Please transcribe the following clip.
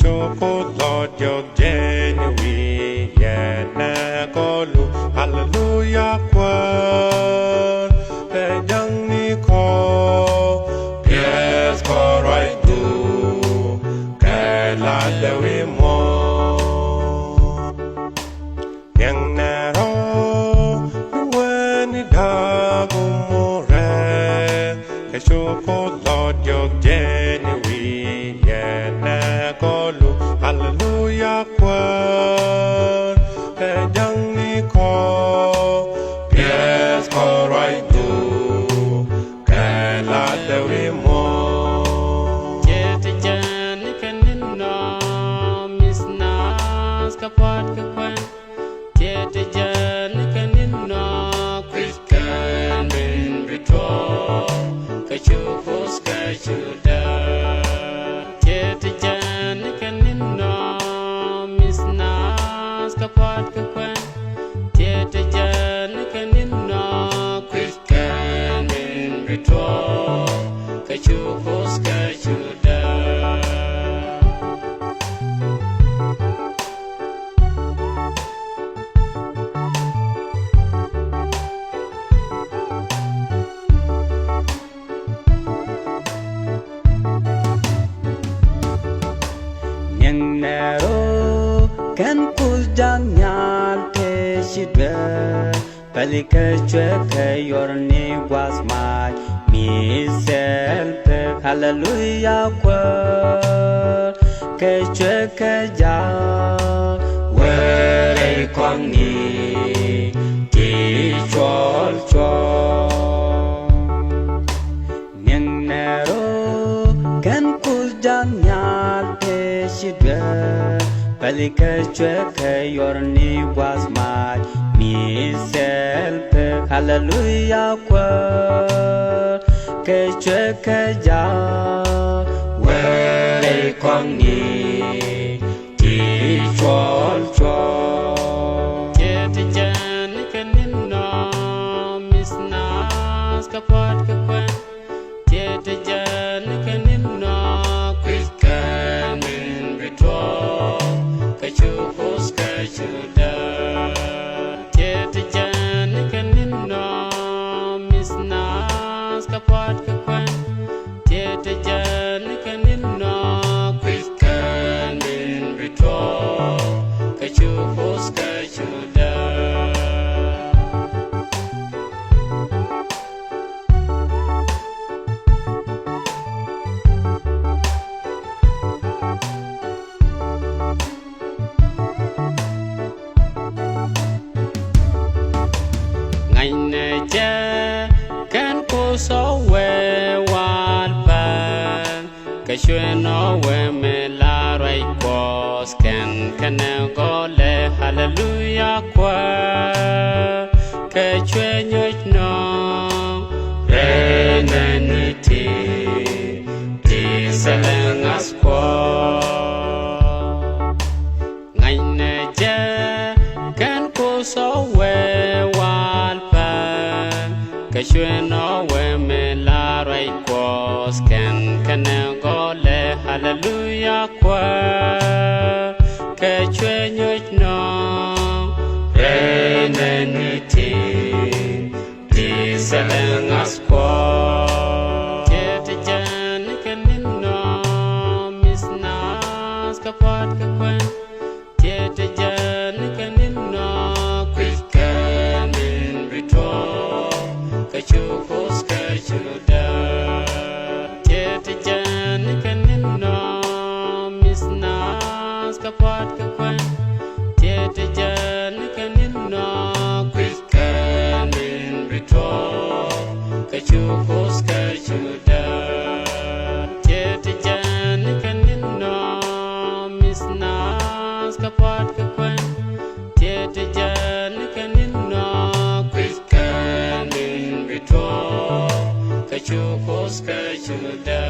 Lord, you're genuine, yeah, na kolu, hallelujah, kwan, hey, young Nico, yes, go right do, kala the way more, young Naro, when it hago more, hey, Lord, you're genuine, yeah, na kolu. Hallelujah, kwan, young Nico, yes, go right do, kala the way more. Jetijan kanino, Miss Nas kapat kakwan. Jetijan kanino, Christian bin Rito, kachupos kachuda. Jetijan kanino, Miss Nas kapat kakwan. Jetijan kanino, Christian bin Rito, kachupos kachuda. Yang nero kan kujanyal te shidwe palika chwe yorni was my myself hallelujah kwa ke chwe ke ja were kwani ti chol chol yang nero kan kujanyal shidwe palika chwe yorni was my myself hallelujah kwa ke chwe ke ja were kwani ti chol chol Jetijan kanino, Miss Nas kapat kakwan. Jetijan kanino, Christian bin Rito, kachupos kachuda. Jetijan kanino, Miss Nas kapat kakwan. Jetijan kanino, Christian bin Rito, kachupos kachuda. Ngày này cha can cô số về hoàn bàn cái chuyện nó về mẹ la rai qua scan cái nào có lẽ hallelujah qua cái chuyện nhớ nó renanity đi sẽ lên as qua ngày này cha can cô số về cái chuyện nó về mẹ la rai qua scan cái nào có lẽ hallelujah qua cái chuyện nhớ nó renanity đi sẽ lên as qua Jetijan kanino, Miss Nas kapat kakwan. Jetijan kanino, Christian bin Rito, kachupos kachuda. Jetijan kanino, Miss Nas kapat kakwan. Jetijan kanino, Christian bin Rito, kachupos kachuda. Jetijan kanino, Miss Nas kapat kakwan. Jetijan kanino, Christian bin Rito, kachupos kachuda.